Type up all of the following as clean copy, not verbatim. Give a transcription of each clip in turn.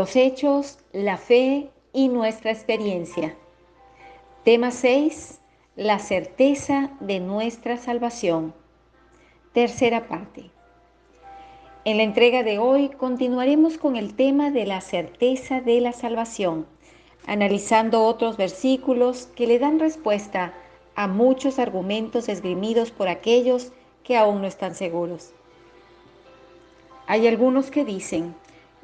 los hechos, la fe y nuestra experiencia. Tema 6. La certeza de nuestra salvación. Tercera parte. En la entrega de hoy continuaremos con el tema de la certeza de la salvación, analizando otros versículos que le dan respuesta a muchos argumentos esgrimidos por aquellos que aún no están seguros. Hay algunos que dicen: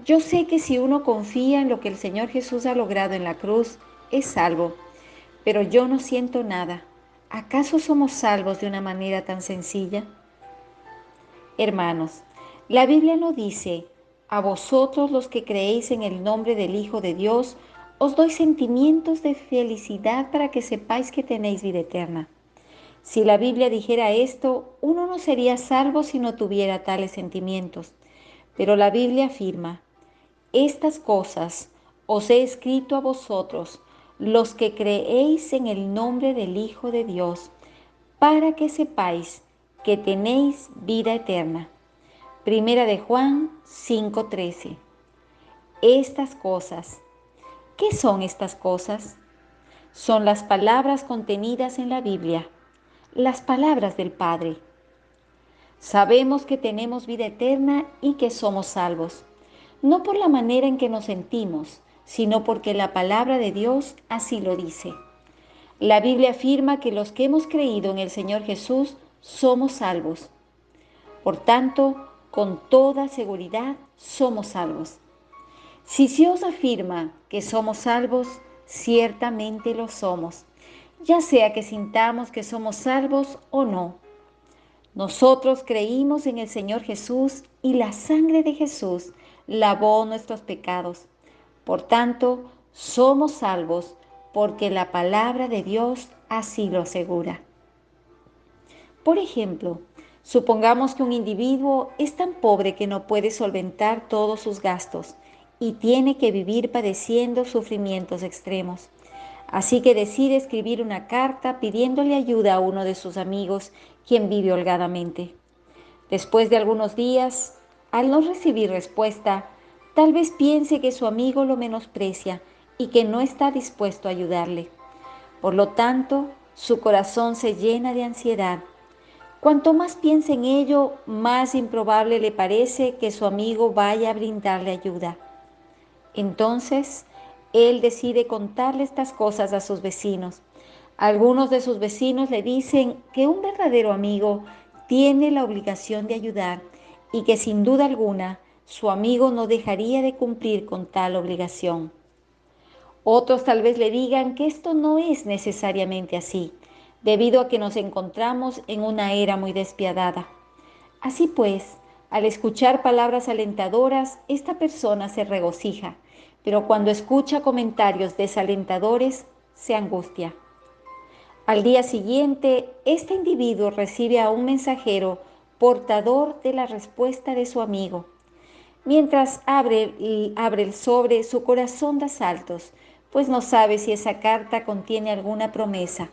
yo sé que si uno confía en lo que el Señor Jesús ha logrado en la cruz, es salvo, pero yo no siento nada. ¿Acaso somos salvos de una manera tan sencilla? Hermanos, la Biblia no dice: a vosotros los que creéis en el nombre del Hijo de Dios, os doy sentimientos de felicidad para que sepáis que tenéis vida eterna. Si la Biblia dijera esto, uno no sería salvo si no tuviera tales sentimientos. Pero la Biblia afirma: estas cosas os he escrito a vosotros, los que creéis en el nombre del Hijo de Dios, para que sepáis que tenéis vida eterna. Primera de Juan 5:13. Estas cosas. ¿Qué son estas cosas? Son las palabras contenidas en la Biblia, las palabras del Padre. Sabemos que tenemos vida eterna y que somos salvos, no por la manera en que nos sentimos, sino porque la palabra de Dios así lo dice. La Biblia afirma que los que hemos creído en el Señor Jesús somos salvos. Por tanto, con toda seguridad somos salvos. Si Dios afirma que somos salvos, ciertamente lo somos, ya sea que sintamos que somos salvos o no. Nosotros creímos en el Señor Jesús y la sangre de Jesús lavó nuestros pecados. Por tanto, somos salvos porque la palabra de Dios así lo asegura. Por ejemplo, supongamos que un individuo es tan pobre que no puede solventar todos sus gastos y tiene que vivir padeciendo sufrimientos extremos. Así que decide escribir una carta pidiéndole ayuda a uno de sus amigos, quien vive holgadamente. Después de algunos días, al no recibir respuesta, tal vez piense que su amigo lo menosprecia y que no está dispuesto a ayudarle. Por lo tanto, su corazón se llena de ansiedad. Cuanto más piensa en ello, más improbable le parece que su amigo vaya a brindarle ayuda. Entonces, él decide contarle estas cosas a sus vecinos. Algunos de sus vecinos le dicen que un verdadero amigo tiene la obligación de ayudar y que sin duda alguna su amigo no dejaría de cumplir con tal obligación. Otros tal vez le digan que esto no es necesariamente así, debido a que nos encontramos en una era muy despiadada. Así pues, al escuchar palabras alentadoras, esta persona se regocija, pero cuando escucha comentarios desalentadores, se angustia. Al día siguiente, este individuo recibe a un mensajero portador de la respuesta de su amigo. Mientras abre el sobre, su corazón da saltos, pues no sabe si esa carta contiene alguna promesa.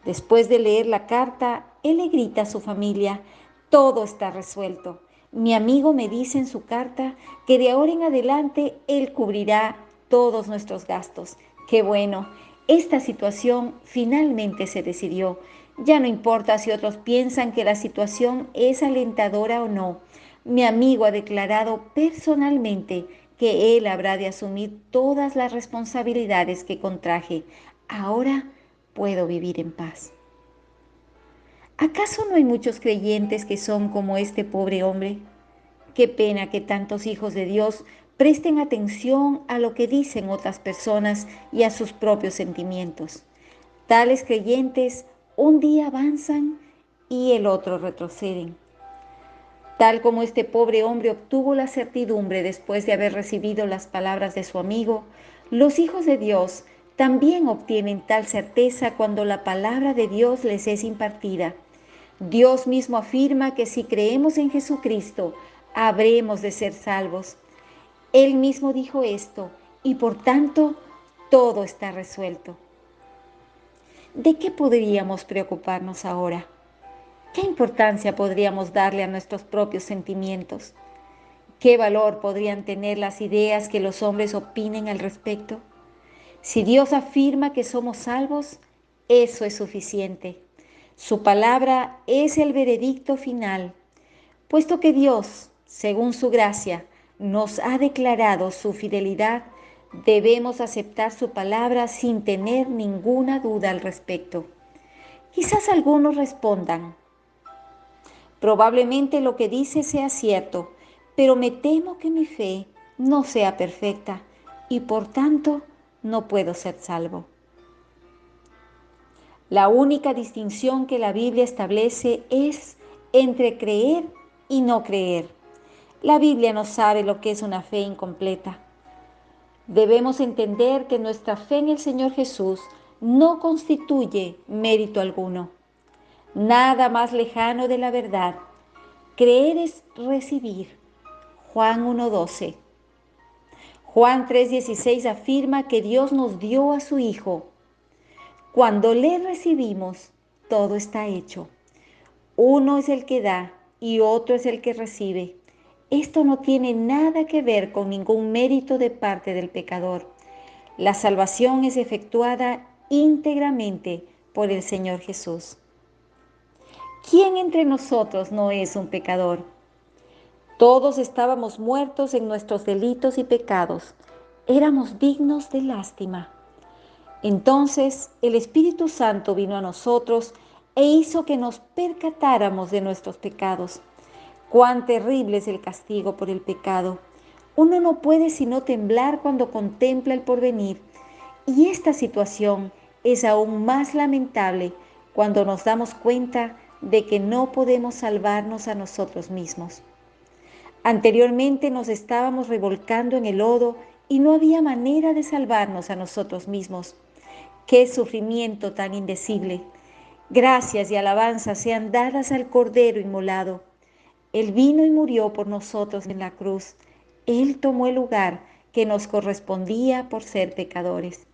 Después de leer la carta, él le grita a su familia: todo está resuelto. Mi amigo me dice en su carta que de ahora en adelante él cubrirá todos nuestros gastos. ¡Qué bueno! Esta situación finalmente se decidió. Ya no importa si otros piensan que la situación es alentadora o no. Mi amigo ha declarado personalmente que él habrá de asumir todas las responsabilidades que contraje. Ahora puedo vivir en paz. ¿Acaso no hay muchos creyentes que son como este pobre hombre? Qué pena que tantos hijos de Dios presten atención a lo que dicen otras personas y a sus propios sentimientos. Tales creyentes un día avanzan y el otro retroceden. Tal como este pobre hombre obtuvo la certidumbre después de haber recibido las palabras de su amigo, los hijos de Dios también obtienen tal certeza cuando la palabra de Dios les es impartida. Dios mismo afirma que si creemos en Jesucristo, habremos de ser salvos. Él mismo dijo esto y por tanto todo está resuelto. ¿De qué podríamos preocuparnos ahora? ¿Qué importancia podríamos darle a nuestros propios sentimientos? ¿Qué valor podrían tener las ideas que los hombres opinen al respecto? Si Dios afirma que somos salvos, eso es suficiente. Su palabra es el veredicto final. Puesto que Dios, según su gracia, nos ha declarado su fidelidad, debemos aceptar su palabra sin tener ninguna duda al respecto. Quizás algunos respondan, probablemente lo que dice sea cierto, pero me temo que mi fe no sea perfecta y por tanto no puedo ser salvo. La única distinción que la Biblia establece es entre creer y no creer. La Biblia no sabe lo que es una fe incompleta. Debemos entender que nuestra fe en el Señor Jesús no constituye mérito alguno. Nada más lejano de la verdad. Creer es recibir. Juan 1:12. Juan 3:16 afirma que Dios nos dio a su Hijo. Cuando le recibimos, todo está hecho. Uno es el que da y otro es el que recibe. Esto no tiene nada que ver con ningún mérito de parte del pecador. La salvación es efectuada íntegramente por el Señor Jesús. ¿Quién entre nosotros no es un pecador? Todos estábamos muertos en nuestros delitos y pecados. Éramos dignos de lástima. Entonces el Espíritu Santo vino a nosotros e hizo que nos percatáramos de nuestros pecados. Cuán terrible es el castigo por el pecado. Uno no puede sino temblar cuando contempla el porvenir. Y esta situación es aún más lamentable cuando nos damos cuenta de que no podemos salvarnos a nosotros mismos. Anteriormente nos estábamos revolcando en el lodo y no había manera de salvarnos a nosotros mismos. ¡Qué sufrimiento tan indecible! Gracias y alabanzas sean dadas al Cordero inmolado. Él vino y murió por nosotros en la cruz. Él tomó el lugar que nos correspondía por ser pecadores.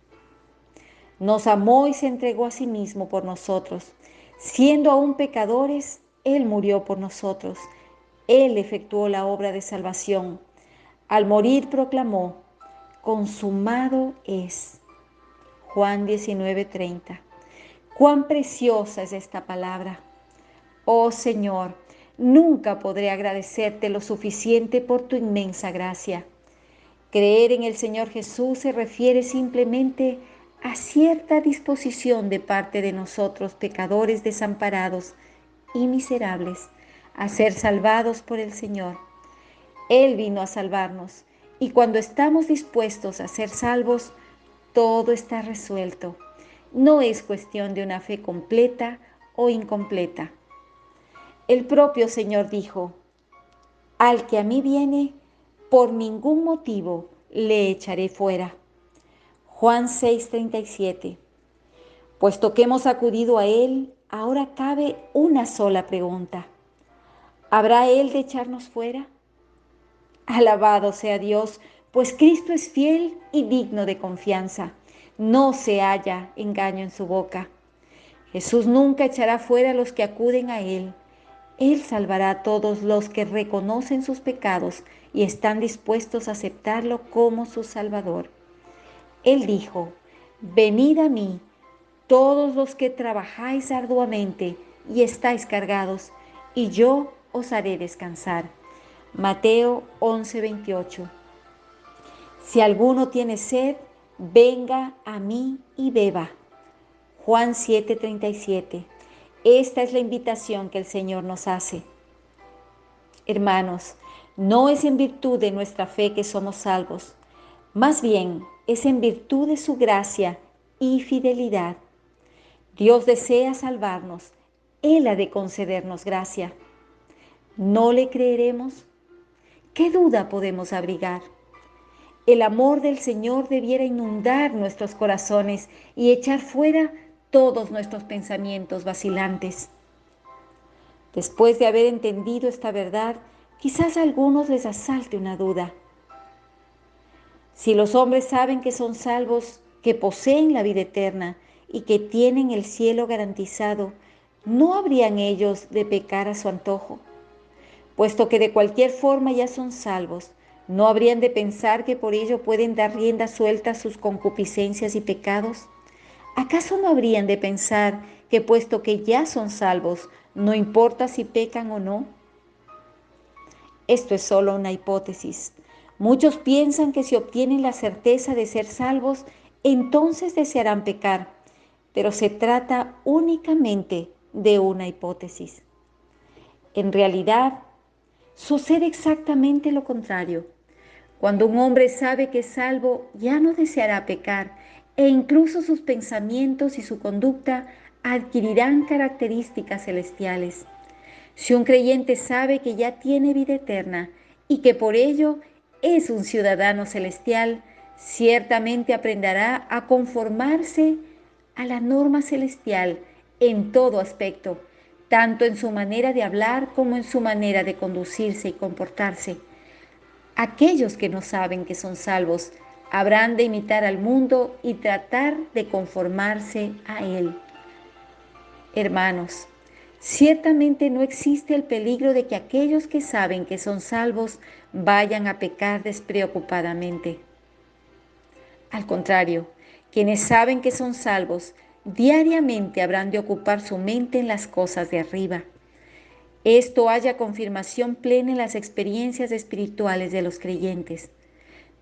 Nos amó y se entregó a sí mismo por nosotros. Siendo aún pecadores, Él murió por nosotros. Él efectuó la obra de salvación. Al morir proclamó, consumado es. Juan 19:30. Cuán preciosa es esta palabra. Oh Señor, nunca podré agradecerte lo suficiente por tu inmensa gracia. Creer en el Señor Jesús se refiere simplemente a cierta disposición de parte de nosotros, pecadores desamparados y miserables, a ser salvados por el Señor. Él vino a salvarnos y cuando estamos dispuestos a ser salvos, todo está resuelto. No es cuestión de una fe completa o incompleta. El propio Señor dijo, al que a mí viene, por ningún motivo le echaré fuera. Juan 6:37. Puesto que hemos acudido a Él, ahora cabe una sola pregunta. ¿Habrá Él de echarnos fuera? Alabado sea Dios, pues Cristo es fiel y digno de confianza. No se halla engaño en su boca. Jesús nunca echará fuera a los que acuden a Él. Él salvará a todos los que reconocen sus pecados y están dispuestos a aceptarlo como su Salvador. Él dijo, venid a mí, todos los que trabajáis arduamente y estáis cargados, y yo os haré descansar. Mateo 11:28. Si alguno tiene sed, venga a mí y beba. Juan 7:37. Esta es la invitación que el Señor nos hace. Hermanos, no es en virtud de nuestra fe que somos salvos, más bien es en virtud de su gracia y fidelidad. Dios desea salvarnos, Él ha de concedernos gracia. ¿No le creeremos? ¿Qué duda podemos abrigar? El amor del Señor debiera inundar nuestros corazones y echar fuera todos nuestros pensamientos vacilantes. Después de haber entendido esta verdad, quizás a algunos les asalte una duda. Si los hombres saben que son salvos, que poseen la vida eterna y que tienen el cielo garantizado, ¿no habrían ellos de pecar a su antojo? puesto que de cualquier forma ya son salvos. ¿No habrían de pensar que por ello pueden dar rienda suelta a sus concupiscencias y pecados? ¿Acaso no habrían de pensar que puesto que ya son salvos, no importa si pecan o no? Esto es solo una hipótesis. Muchos piensan que si obtienen la certeza de ser salvos, entonces desearán pecar, pero se trata únicamente de una hipótesis. En realidad, sucede exactamente lo contrario. Cuando un hombre sabe que es salvo, ya no deseará pecar, e incluso sus pensamientos y su conducta adquirirán características celestiales. Si un creyente sabe que ya tiene vida eterna y que por ello es un ciudadano celestial, ciertamente aprenderá a conformarse a la norma celestial en todo aspecto, tanto en su manera de hablar como en su manera de conducirse y comportarse. Aquellos que no saben que son salvos habrán de imitar al mundo y tratar de conformarse a él. Hermanos, ciertamente no existe el peligro de que aquellos que saben que son salvos vayan a pecar despreocupadamente. Al contrario, quienes saben que son salvos diariamente habrán de ocupar su mente en las cosas de arriba. Esto haya confirmación plena en las experiencias espirituales de los creyentes.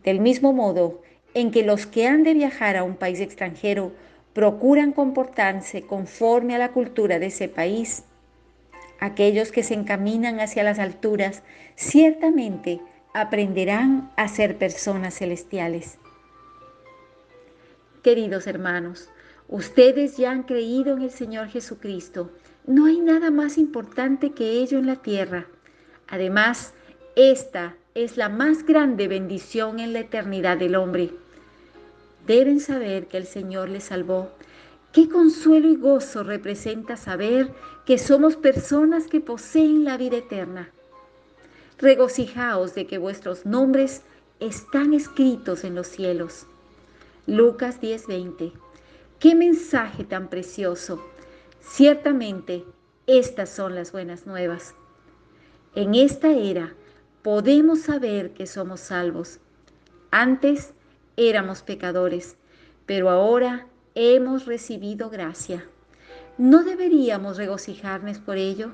Del mismo modo en que los que han de viajar a un país extranjero procuran comportarse conforme a la cultura de ese país, aquellos que se encaminan hacia las alturas ciertamente aprenderán a ser personas celestiales. Queridos hermanos, ustedes ya han creído en el Señor Jesucristo. No hay nada más importante que ello en la tierra. Además, esta es la más grande bendición en la eternidad del hombre. Deben saber que el Señor les salvó. Qué consuelo y gozo representa saber que somos personas que poseen la vida eterna. Regocijaos de que vuestros nombres están escritos en los cielos. Lucas 10:20. ¡Qué mensaje tan precioso! Ciertamente, estas son las buenas nuevas. En esta era podemos saber que somos salvos. Antes éramos pecadores, pero ahora hemos recibido gracia. ¿No deberíamos regocijarnos por ello?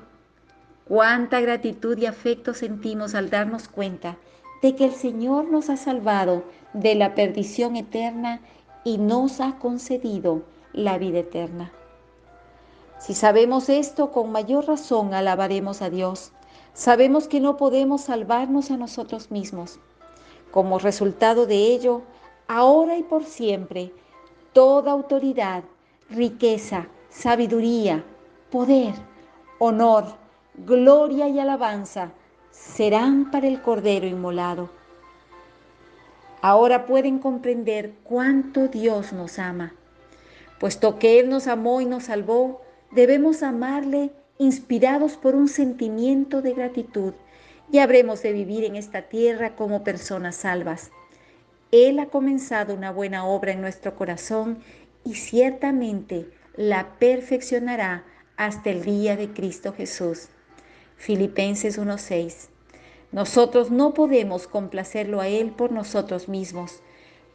Cuánta gratitud y afecto sentimos al darnos cuenta de que el Señor nos ha salvado de la perdición eterna y nos ha concedido la vida eterna. Si sabemos esto, con mayor razón alabaremos a Dios. Sabemos que no podemos salvarnos a nosotros mismos. Como resultado de ello, ahora y por siempre, toda autoridad, riqueza, sabiduría, poder, honor, gloria y alabanza serán para el Cordero inmolado. Ahora pueden comprender cuánto Dios nos ama. Puesto que Él nos amó y nos salvó, debemos amarle inspirados por un sentimiento de gratitud y habremos de vivir en esta tierra como personas salvas. Él ha comenzado una buena obra en nuestro corazón y ciertamente la perfeccionará hasta el día de Cristo Jesús. Filipenses 1:6. Nosotros no podemos complacerlo a Él por nosotros mismos,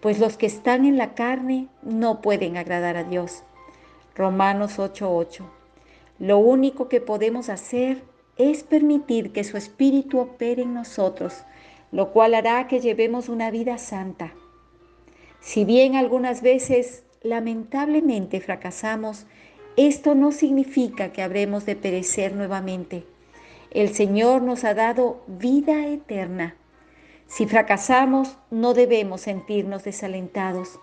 pues los que están en la carne no pueden agradar a Dios. Romanos 8:8. Lo único que podemos hacer es permitir que su Espíritu opere en nosotros, lo cual hará que llevemos una vida santa. Si bien algunas veces lamentablemente fracasamos, esto no significa que habremos de perecer nuevamente. El Señor nos ha dado vida eterna. Si fracasamos, no debemos sentirnos desalentados.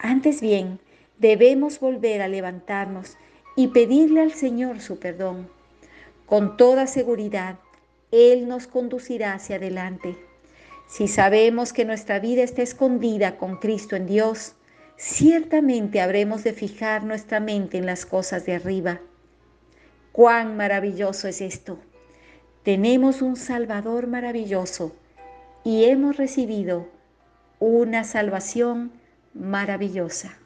Antes bien, debemos volver a levantarnos y pedirle al Señor su perdón. Con toda seguridad, Él nos conducirá hacia adelante. Si sabemos que nuestra vida está escondida con Cristo en Dios, ciertamente habremos de fijar nuestra mente en las cosas de arriba. ¡Cuán maravilloso es esto! Tenemos un Salvador maravilloso y hemos recibido una salvación maravillosa.